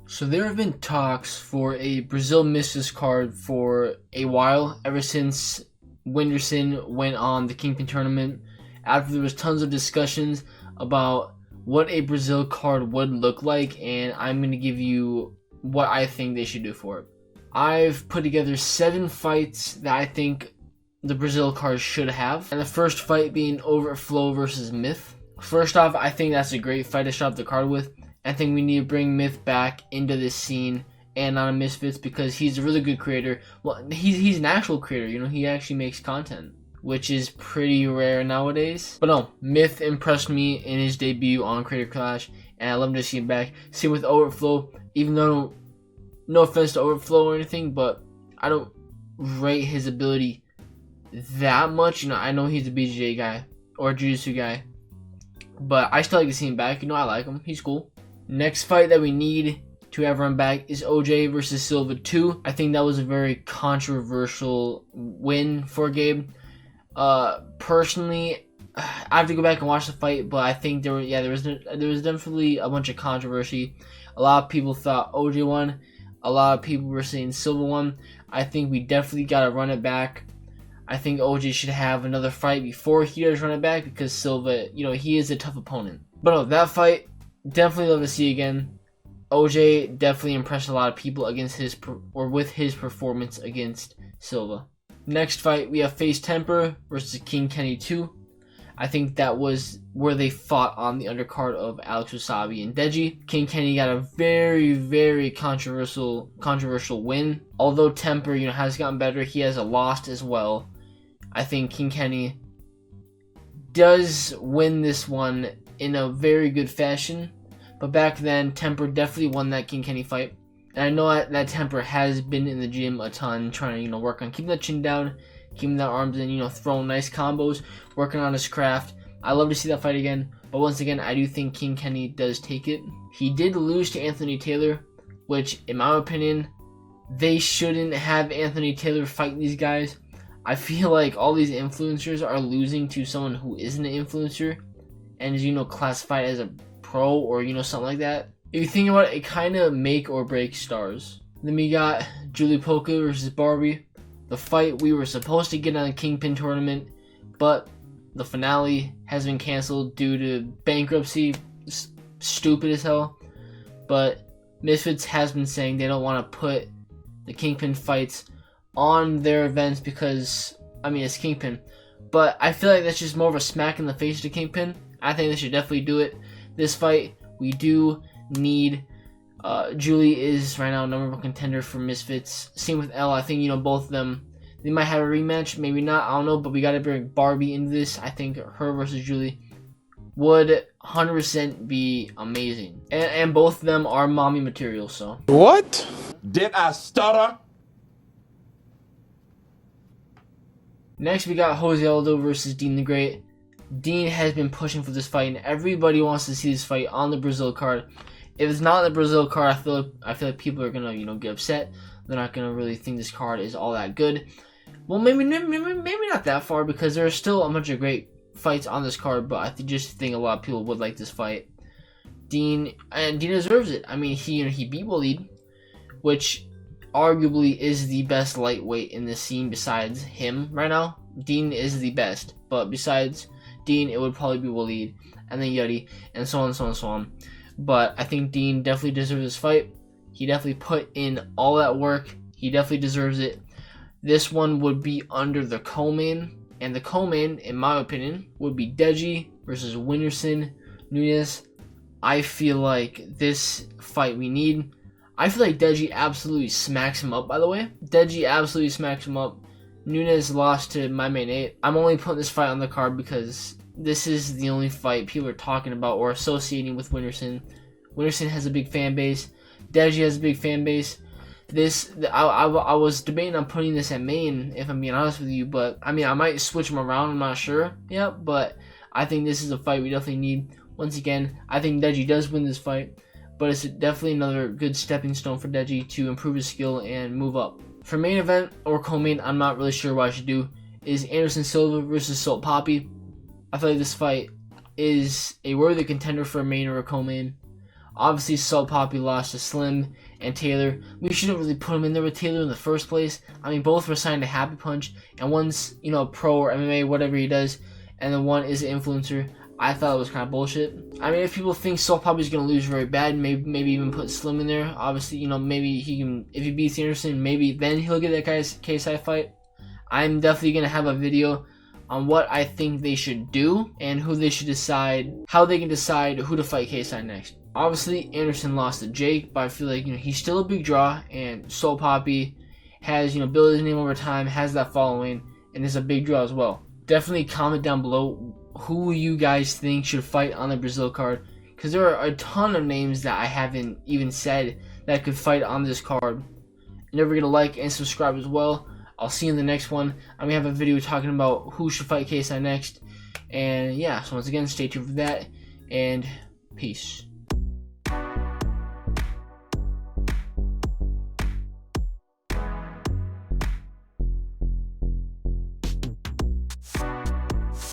So there have been talks for a Brazil Misfits card for a while, ever since Whindersson went on the Kingpin tournament. After there was tons of discussions about what a Brazil card would look like, and I'm going to give you what I think they should do for it. I've put together 7 fights that I think the Brazil card should have, and the first fight being Overflow versus Myth. First off, I think that's a great fight to start off the card with. I think we need to bring Myth back into this scene and on a Misfits because he's a really good creator. Well, he's an actual creator, you know, he actually makes content, which is pretty rare nowadays. But no, Myth impressed me in his debut on Creator Clash, and I love to see him back. Same with Overflow, even though, no offense to Overflow or anything, but I don't rate his ability that much. You know, I know he's a BJJ guy or a Jiu-Jitsu guy, but I still like to see him back. You know, I like him. He's cool. Next fight that we need to have run back is OJ versus Silva 2. I think that was a very controversial win for Gabe. Personally, I have to go back and watch the fight, but I think there was definitely a bunch of controversy. A lot of people thought OJ won. A lot of people were saying Silva won. I think we definitely got to run it back. I think OJ should have another fight before he does run it back because Silva, you know, he is a tough opponent. But no, that fight, definitely love to see again. OJ definitely impressed a lot of people with his performance against Silva. Next fight, we have Face Temper versus King Kenny 2. I think that was where they fought on the undercard of Alex Wasabi and Deji. King Kenny got a very, very controversial win. Although Temper, you know, has gotten better, he has a loss as well. I think King Kenny does win this one in a very good fashion. But back then, Temper definitely won that King Kenny fight. And I know that Temper has been in the gym a ton, trying to, you know, work on keeping that chin down, keeping that arms in, you know, throwing nice combos, working on his craft. I love to see that fight again. But once again, I do think King Kenny does take it. He did lose to Anthony Taylor, which, in my opinion, they shouldn't have Anthony Taylor fighting these guys. I feel like all these influencers are losing to someone who isn't an influencer and is, you know, classified as a pro or, you know, something like that. If you think about it, it kind of make or break stars. Then we got Julie Polka versus Barbie. The fight we were supposed to get on the Kingpin tournament, but the finale has been canceled due to bankruptcy. Stupid as hell. But Misfits has been saying they don't want to put the Kingpin fights on their events because, I mean, it's Kingpin. But I feel like that's just more of a smack in the face to Kingpin. I think they should definitely do it. This fight, we do need. Julie is right now number 1 contender for Misfits. Same with Elle. I think, you know, both of them, they might have a rematch, maybe not, I don't know, but we got to bring Barbie into this. I think her versus Julie would 100% be amazing. And both of them are mommy material, so. What? Did I stutter? Next, we got Jose Aldo versus Dean the Great. Dean has been pushing for this fight, and everybody wants to see this fight on the Brazil card. If it's not on the Brazil card, I feel like people are gonna, you know, get upset. They're not gonna really think this card is all that good. Well, maybe not that far because there are still a bunch of great fights on this card, but I just think a lot of people would like this fight. Dean deserves it. I mean, he beat Waleed, which arguably is the best lightweight in this scene besides him right now. Dean is the best, but besides Dean, it would probably be Waleed, and then Yudi, and so on and so on and so on. But I think Dean definitely deserves this fight. He definitely put in all that work. He definitely deserves it. This one would be under the co-main, and the co-main, in my opinion, would be Deji versus Whindersson Nunes. I feel like this fight we need. I feel like Deji absolutely smacks him up, by the way. Deji absolutely smacks him up. Nunes lost to my main 8. I'm only putting this fight on the card because this is the only fight people are talking about or associating with Whindersson. Whindersson has a big fan base. Deji has a big fan base. I was debating on putting this at main, if I'm being honest with you, but I mean, I might switch them around, I'm not sure yet, but I think this is a fight we definitely need. Once again, I think Deji does win this fight, but it's definitely another good stepping stone for Deji to improve his skill and move up. For main event or co-main, I'm not really sure what I should do, is Anderson Silva versus Salt Poppy. I feel like this fight is a worthy contender for a main or a co-main. Obviously, Soul Poppy lost to Slim and Taylor. We shouldn't really put him in there with Taylor in the first place. I mean, both were signed to Happy Punch, and one's, you know, pro or MMA, whatever he does, and then one is an influencer. I thought it was kind of bullshit. I mean, if people think Soul Poppy's going to lose very bad, maybe even put Slim in there. Obviously, you know, maybe he can, if he beats Anderson, maybe then he'll get that guy's KSI fight. I'm definitely going to have a video on what I think they should do and who they should decide, how they can decide who to fight KSI next. Obviously, Anderson lost to Jake, but I feel like, you know, he's still a big draw, and Soul Poppy has, you know, built his name over time, has that following, and is a big draw as well. Definitely comment down below who you guys think should fight on the Brazil card, because there are a ton of names that I haven't even said that could fight on this card. And don't forget to like and subscribe as well. I'll see you in the next one. I'm gonna have a video talking about who should fight KSI next. And yeah, so once again, stay tuned for that, and peace.